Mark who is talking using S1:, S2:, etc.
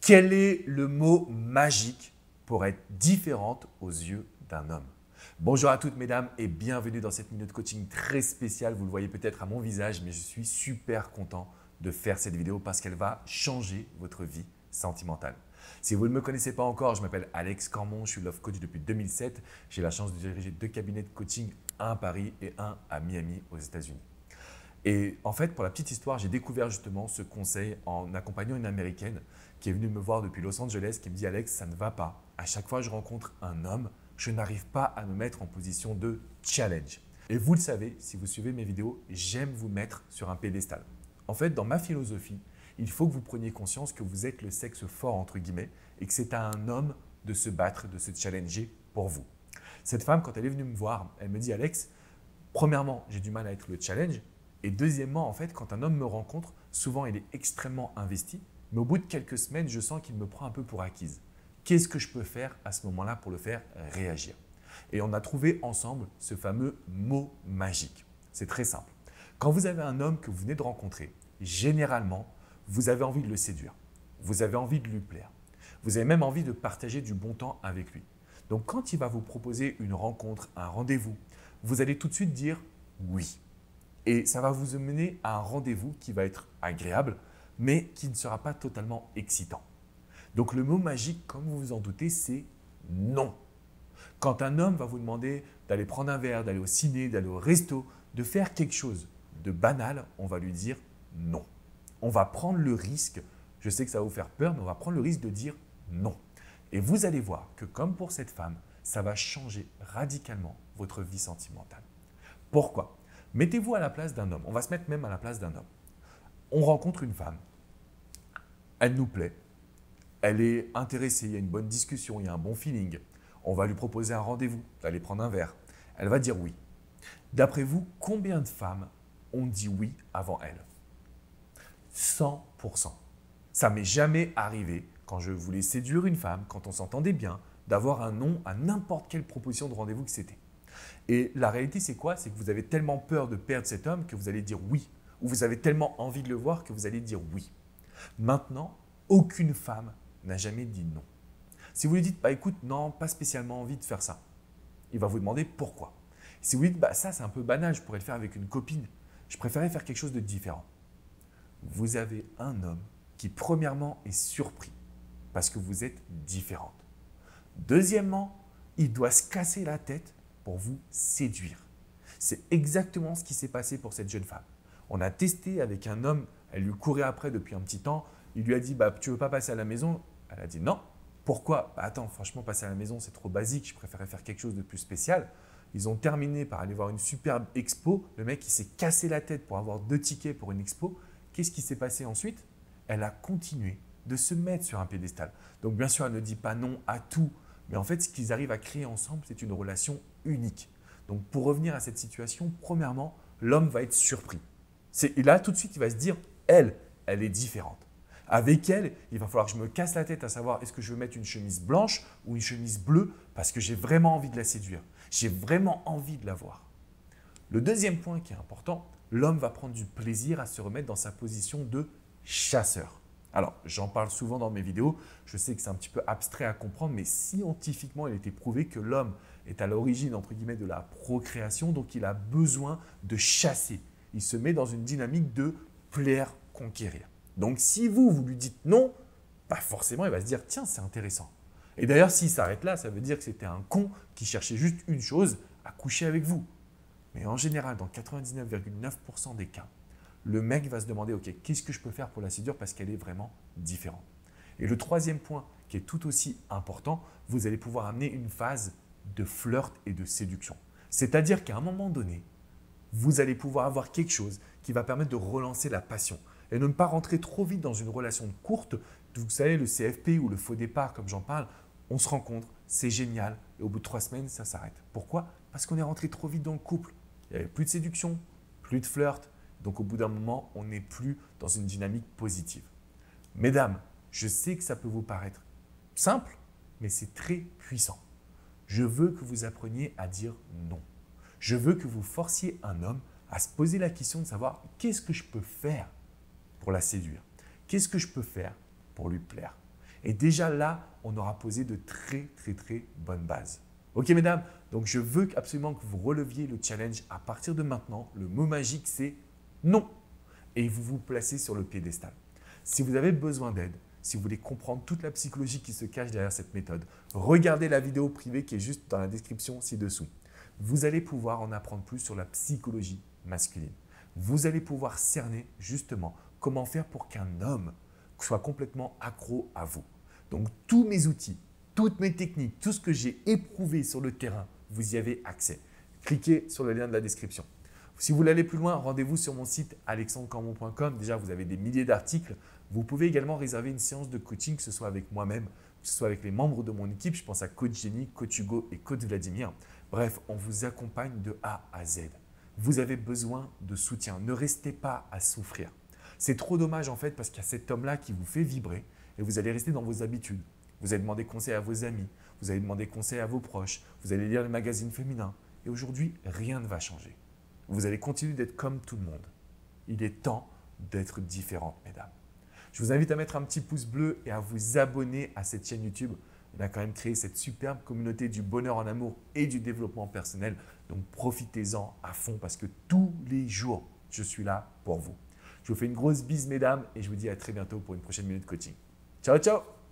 S1: Quel est le mot magique pour être différente aux yeux d'un homme? Bonjour à toutes mesdames et bienvenue dans cette minute coaching très spéciale. Vous le voyez peut-être à mon visage, mais je suis super content de faire cette vidéo parce qu'elle va changer votre vie sentimentale. Si vous ne me connaissez pas encore, je m'appelle Alex Cormon, je suis love coach depuis 2007. J'ai la chance de diriger 2 cabinets de coaching, un à Paris et un à Miami aux États-Unis. Et en fait, pour la petite histoire, j'ai découvert justement ce conseil en accompagnant une Américaine qui est venue me voir depuis Los Angeles, qui me dit « Alex, ça ne va pas. À chaque fois que je rencontre un homme, je n'arrive pas à me mettre en position de challenge. » Et vous le savez, si vous suivez mes vidéos, j'aime vous mettre sur un pédestal. En fait, dans ma philosophie, il faut que vous preniez conscience que vous êtes le sexe fort, entre guillemets, et que c'est à un homme de se battre, de se challenger pour vous. Cette femme, quand elle est venue me voir, elle me dit « Alex, premièrement, j'ai du mal à être le challenge. Et deuxièmement, en fait, quand un homme me rencontre, souvent il est extrêmement investi, mais au bout de quelques semaines, je sens qu'il me prend un peu pour acquise. Qu'est-ce que je peux faire à ce moment-là pour le faire réagir ?» Et on a trouvé ensemble ce fameux mot magique. C'est très simple. Quand vous avez un homme que vous venez de rencontrer, généralement, vous avez envie de le séduire. Vous avez envie de lui plaire. Vous avez même envie de partager du bon temps avec lui. Donc, quand il va vous proposer une rencontre, un rendez-vous, vous allez tout de suite dire oui. Et ça va vous mener à un rendez-vous qui va être agréable, mais qui ne sera pas totalement excitant. Donc le mot magique, comme vous vous en doutez, c'est non. Quand un homme va vous demander d'aller prendre un verre, d'aller au ciné, d'aller au resto, de faire quelque chose de banal, on va lui dire non. On va prendre le risque, je sais que ça va vous faire peur, mais on va prendre le risque de dire non. Et vous allez voir que comme pour cette femme, ça va changer radicalement votre vie sentimentale. Pourquoi ? Mettez-vous à la place d'un homme. On va se mettre même à la place d'un homme. On rencontre une femme. Elle nous plaît. Elle est intéressée. Il y a une bonne discussion. Il y a un bon feeling. On va lui proposer un rendez-vous, d'aller prendre un verre. Elle va dire oui. D'après vous, combien de femmes ont dit oui avant elle? 100%. Ça m'est jamais arrivé quand je voulais séduire une femme, quand on s'entendait bien, d'avoir un non à n'importe quelle proposition de rendez-vous que c'était. Et la réalité, c'est quoi? C'est que vous avez tellement peur de perdre cet homme que vous allez dire oui. Ou vous avez tellement envie de le voir que vous allez dire oui. Maintenant, aucune femme n'a jamais dit non. Si vous lui dites, bah, écoute, non, pas spécialement envie de faire ça, il va vous demander pourquoi. Si vous lui dites, bah, ça c'est un peu banal, je pourrais le faire avec une copine, je préférais faire quelque chose de différent. Vous avez un homme qui, premièrement, est surpris parce que vous êtes différente. Deuxièmement, il doit se casser la tête pour vous séduire. C'est exactement ce qui s'est passé pour cette jeune femme. On a testé avec un homme, elle lui courait après depuis un petit temps, il lui a dit bah, « tu ne veux pas passer à la maison ?» Elle a dit « non ». Pourquoi ? Bah, attends, franchement, passer à la maison, c'est trop basique, je préférais faire quelque chose de plus spécial. Ils ont terminé par aller voir une superbe expo, le mec il s'est cassé la tête pour avoir 2 tickets pour une expo. Qu'est-ce qui s'est passé ensuite? Elle a continué de se mettre sur un pédestal. Donc bien sûr, elle ne dit pas non à tout, mais en fait, ce qu'ils arrivent à créer ensemble, c'est une relation unique. Donc, pour revenir à cette situation, premièrement, l'homme va être surpris. Et là, tout de suite, il va se dire, elle est différente. Avec elle, il va falloir que je me casse la tête à savoir est-ce que je veux mettre une chemise blanche ou une chemise bleue parce que j'ai vraiment envie de la séduire. J'ai vraiment envie de la voir. Le deuxième point qui est important, l'homme va prendre du plaisir à se remettre dans sa position de chasseur. Alors, j'en parle souvent dans mes vidéos, je sais que c'est un petit peu abstrait à comprendre, mais scientifiquement, il a été prouvé que l'homme est à l'origine, entre guillemets, de la procréation, donc il a besoin de chasser. Il se met dans une dynamique de plaire, conquérir. Donc, si vous lui dites non, bah forcément, il va se dire, tiens, c'est intéressant. Et d'ailleurs, s'il s'arrête là, ça veut dire que c'était un con qui cherchait juste une chose, à coucher avec vous. Mais en général, dans 99,9% des cas, le mec va se demander, ok, qu'est-ce que je peux faire pour la séduire parce qu'elle est vraiment différente. Et le troisième point qui est tout aussi important, vous allez pouvoir amener une phase de flirt et de séduction. C'est-à-dire qu'à un moment donné, vous allez pouvoir avoir quelque chose qui va permettre de relancer la passion et de ne pas rentrer trop vite dans une relation courte. Vous savez, le CFP ou le faux départ, comme j'en parle, on se rencontre, c'est génial et au bout de 3 semaines, ça s'arrête. Pourquoi? Parce qu'on est rentré trop vite dans le couple. Il n'y avait plus de séduction, plus de flirt. Donc, au bout d'un moment, on n'est plus dans une dynamique positive. Mesdames, je sais que ça peut vous paraître simple, mais c'est très puissant. Je veux que vous appreniez à dire non. Je veux que vous forciez un homme à se poser la question de savoir qu'est-ce que je peux faire pour la séduire? Qu'est-ce que je peux faire pour lui plaire? Et déjà là, on aura posé de très bonnes bases. Ok mesdames, donc je veux absolument que vous releviez le challenge à partir de maintenant. Le mot magique c'est non. Et vous vous placez sur le piédestal. Si vous avez besoin d'aide, si vous voulez comprendre toute la psychologie qui se cache derrière cette méthode, regardez la vidéo privée qui est juste dans la description ci-dessous. Vous allez pouvoir en apprendre plus sur la psychologie masculine. Vous allez pouvoir cerner justement comment faire pour qu'un homme soit complètement accro à vous. Donc tous mes outils, toutes mes techniques, tout ce que j'ai éprouvé sur le terrain, vous y avez accès. Cliquez sur le lien de la description. Si vous voulez aller plus loin, rendez-vous sur mon site alexandrecambon.com. Déjà, vous avez des milliers d'articles. Vous pouvez également réserver une séance de coaching, que ce soit avec moi-même, que ce soit avec les membres de mon équipe. Je pense à Coach Jenny, Coach Hugo et Coach Vladimir. Bref, on vous accompagne de A à Z. Vous avez besoin de soutien. Ne restez pas à souffrir. C'est trop dommage en fait parce qu'il y a cet homme-là qui vous fait vibrer et vous allez rester dans vos habitudes. Vous allez demander conseil à vos amis, vous allez demander conseil à vos proches, vous allez lire les magazines féminins. Et aujourd'hui, rien ne va changer. Vous allez continuer d'être comme tout le monde. Il est temps d'être différente, mesdames. Je vous invite à mettre un petit pouce bleu et à vous abonner à cette chaîne YouTube. On a quand même créé cette superbe communauté du bonheur en amour et du développement personnel. Donc profitez-en à fond parce que tous les jours, je suis là pour vous. Je vous fais une grosse bise, mesdames, et je vous dis à très bientôt pour une prochaine minute coaching. Ciao, ciao!